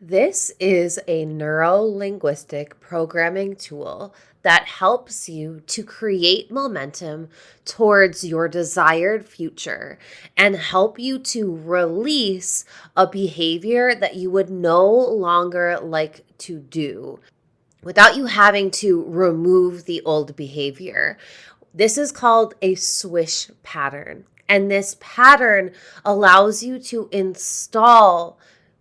This is a neuro-linguistic programming tool that helps you to create momentum towards your desired future and help you to release a behavior that you would no longer like to do without you having to remove the old behavior. This is called a swish pattern. And this pattern allows you to install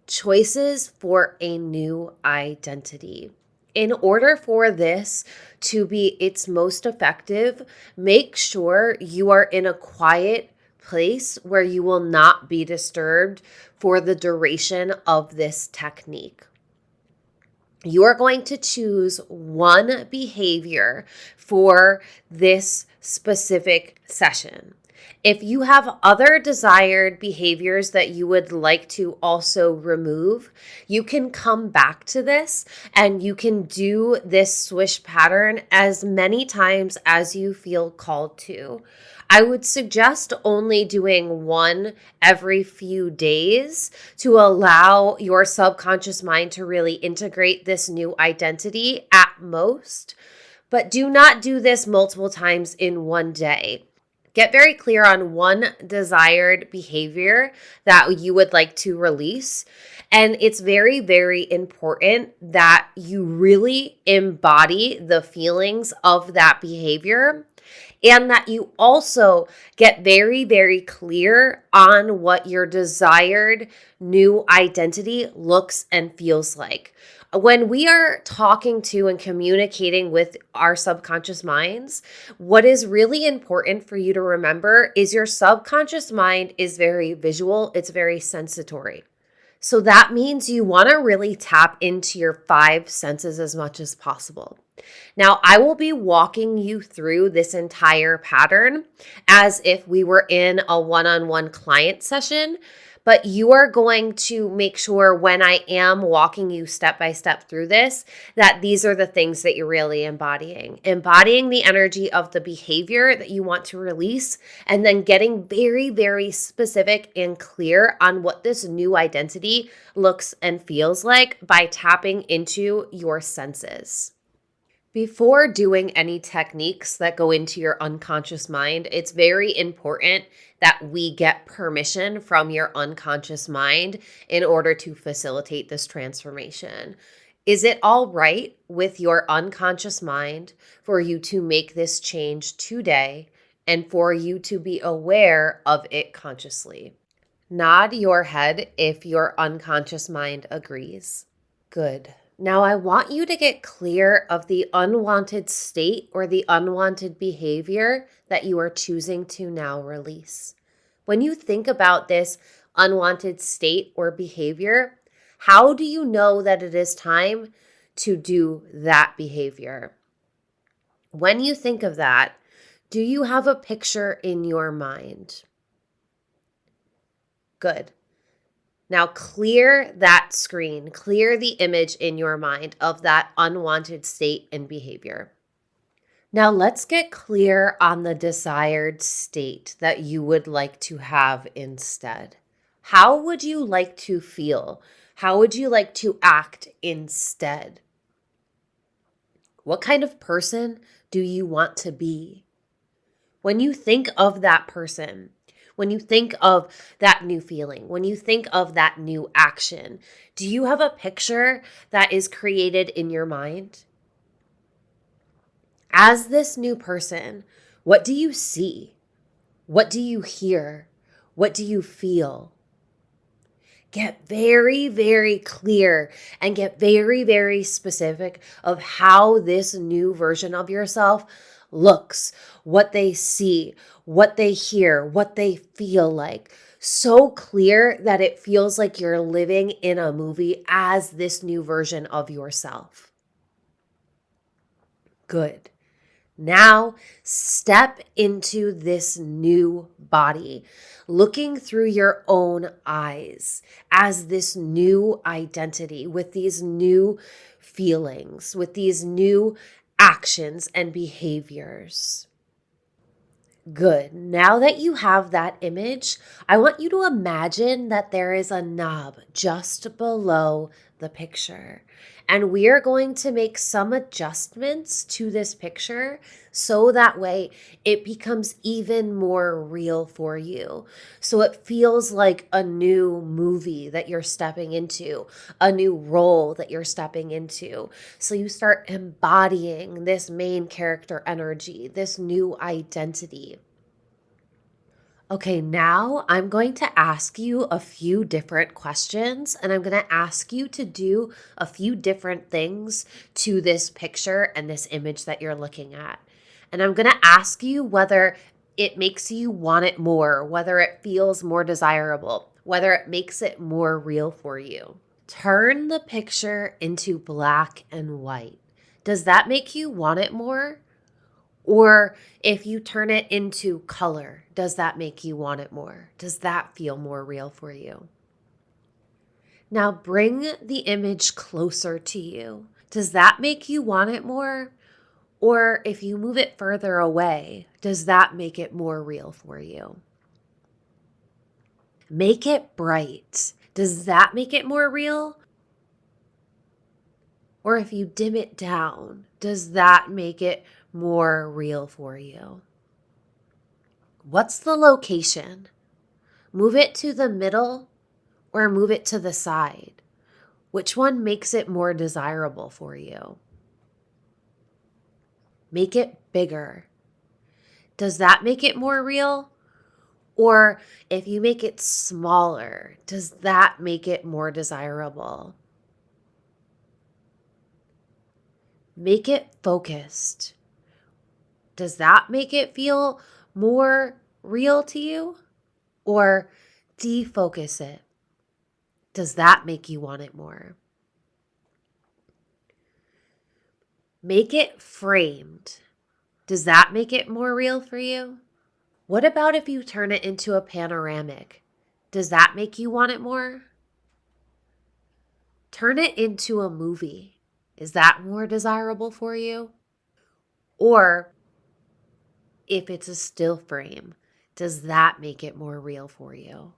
choices for a new identity. In order for this to be its most effective, make sure you are in a quiet place where you will not be disturbed for the duration of this technique. You are going to choose one behavior for this specific session. If you have other desired behaviors that you would like to also remove, you can come back to this and you can do this swish pattern as many times as you feel called to. I would suggest only doing one every few days to allow your subconscious mind to really integrate this new identity at most. But do not do this multiple times in one day. Get very clear on one desired behavior that you would like to release. And it's very, very important that you really embody the feelings of that behavior and that you also get very, very clear on what your desired new identity looks and feels like. When we are talking to and communicating with our subconscious minds, what is really important for you to remember is your subconscious mind is very visual, it's very sensatory. So that means you want to really tap into your five senses as much as possible. Now, I will be walking you through this entire pattern as if we were in a one-on-one client session, but you are going to make sure when I am walking you step by step through this, that these are the things that you're really embodying. Embodying the energy of the behavior that you want to release, and then getting very, very specific and clear on what this new identity looks and feels like by tapping into your senses. Before doing any techniques that go into your unconscious mind, it's very important that we get permission from your unconscious mind in order to facilitate this transformation. Is it all right with your unconscious mind for you to make this change today and for you to be aware of it consciously? Nod your head if your unconscious mind agrees. Good. Now, I want you to get clear of the unwanted state or the unwanted behavior that you are choosing to now release. When you think about this unwanted state or behavior, how do you know that it is time to do that behavior? When you think of that, do you have a picture in your mind? Good. Now clear that screen, clear the image in your mind of that unwanted state and behavior. Now let's get clear on the desired state that you would like to have instead. How would you like to feel? How would you like to act instead? What kind of person do you want to be? When you think of that person, when you think of that new feeling, when you think of that new action, do you have a picture that is created in your mind? As this new person, what do you see? What do you hear? What do you feel? Get very, very clear and get very, very specific of how this new version of yourself looks, what they see, what they hear, what they feel like. So clear that it feels like you're living in a movie as this new version of yourself. Good. Now step into this new body, looking through your own eyes as this new identity with these new feelings, with these new actions and behaviors. Good. Now that you have that image, I want you to imagine that there is a knob just below the picture. And we are going to make some adjustments to this picture so that way it becomes even more real for you. So it feels like a new movie that you're stepping into, a new role that you're stepping into. So you start embodying this main character energy, this new identity. Okay, now I'm going to ask you a few different questions, and I'm going to ask you to do a few different things to this picture and this image that you're looking at. And I'm going to ask you whether it makes you want it more, whether it feels more desirable, whether it makes it more real for you. Turn the picture into black and white. Does that make you want it more? Or if you turn it into color, does that make you want it more? Does that feel more real for you? Now bring the image closer to you. Does that make you want it more? Or if you move it further away, does that make it more real for you? Make it bright. Does that make it more real? Or if you dim it down, does that make it more real for you? What's the location? Move it to the middle or move it to the side? Which one makes it more desirable for you? Make it bigger. Does that make it more real? Or if you make it smaller, does that make it more desirable? Make it focused. Does that make it feel more real to you? Or defocus it? Does that make you want it more? Make it framed. Does that make it more real for you? What about if you turn it into a panoramic? Does that make you want it more? Turn it into a movie. Is that more desirable for you? Or if it's a still frame, does that make it more real for you?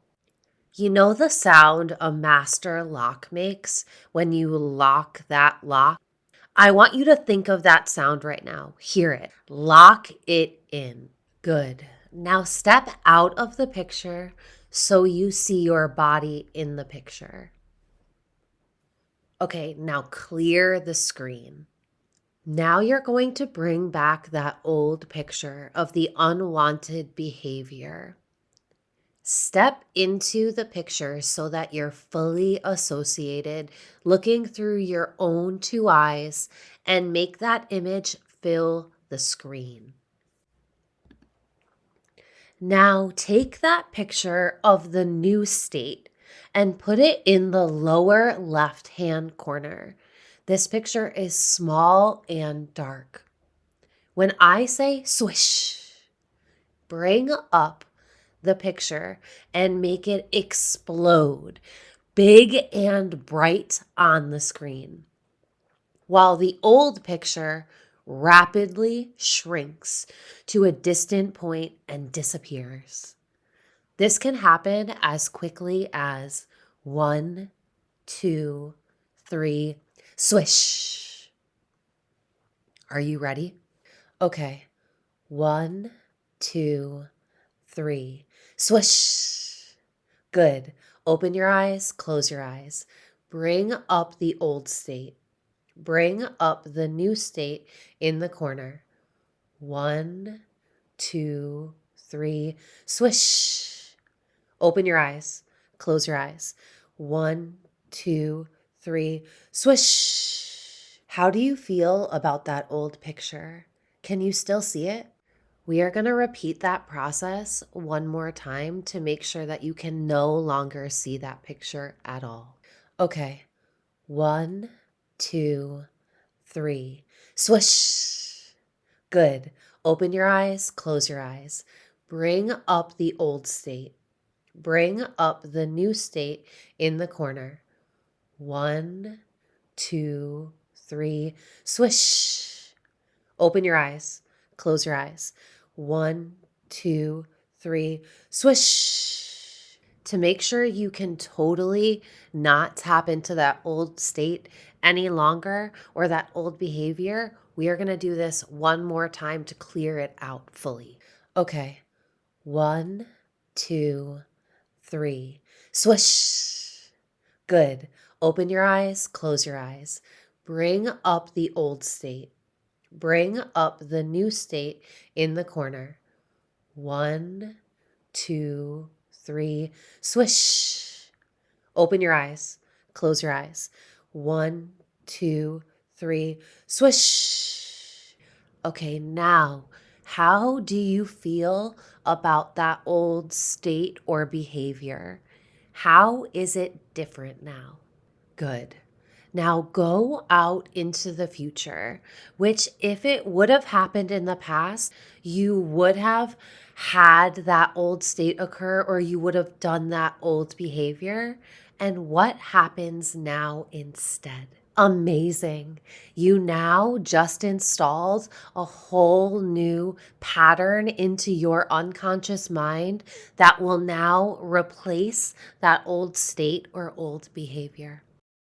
You know the sound a master lock makes when you lock that lock? I want you to think of that sound right now. Hear it. Lock it in. Good. Now step out of the picture so you see your body in the picture. Okay, now clear the screen. Now you're going to bring back that old picture of the unwanted behavior. Step into the picture so that you're fully associated, looking through your own two eyes, and make that image fill the screen. Now take that picture of the new state and put it in the lower left-hand corner. This picture is small and dark. When I say swish, bring up the picture and make it explode big and bright on the screen, while the old picture rapidly shrinks to a distant point and disappears. This can happen as quickly as 1, 2, 3, swish. Are you ready? Okay. 1, 2, 3, swish. Good. Open your eyes, close your eyes. Bring up the old state. Bring up the new state in the corner. 1, 2, 3, swish. Open your eyes, close your eyes. 1, 2, 3, swish. How do you feel about that old picture? Can you still see it? We are going to repeat that process one more time to make sure that you can no longer see that picture at all. Okay. 1, 2, 3, swish. Good. Open your eyes, close your eyes. Bring up the old state. Bring up the new state in the corner. 1, 2, 3, swish. Open your eyes, close your eyes. 1, 2, 3, swish. to make sure you can totally not tap into that old state any longer or that old behavior, we are going to do this one more time to clear it out fully. Okay. 1, 2, 3. Swish. Good. Open your eyes, close your eyes. Bring up the old state. Bring up the new state in the corner. 1, 2, 3. Swish. Open your eyes, close your eyes. 1, 2, 3. Swish. Okay, now, how do you feel about that old state or behavior? How is it different now? Good. Now go out into the future, which if it would have happened in the past, you would have had that old state occur or you would have done that old behavior. And what happens now instead? Amazing. You now just installed a whole new pattern into your unconscious mind that will now replace that old state or old behavior.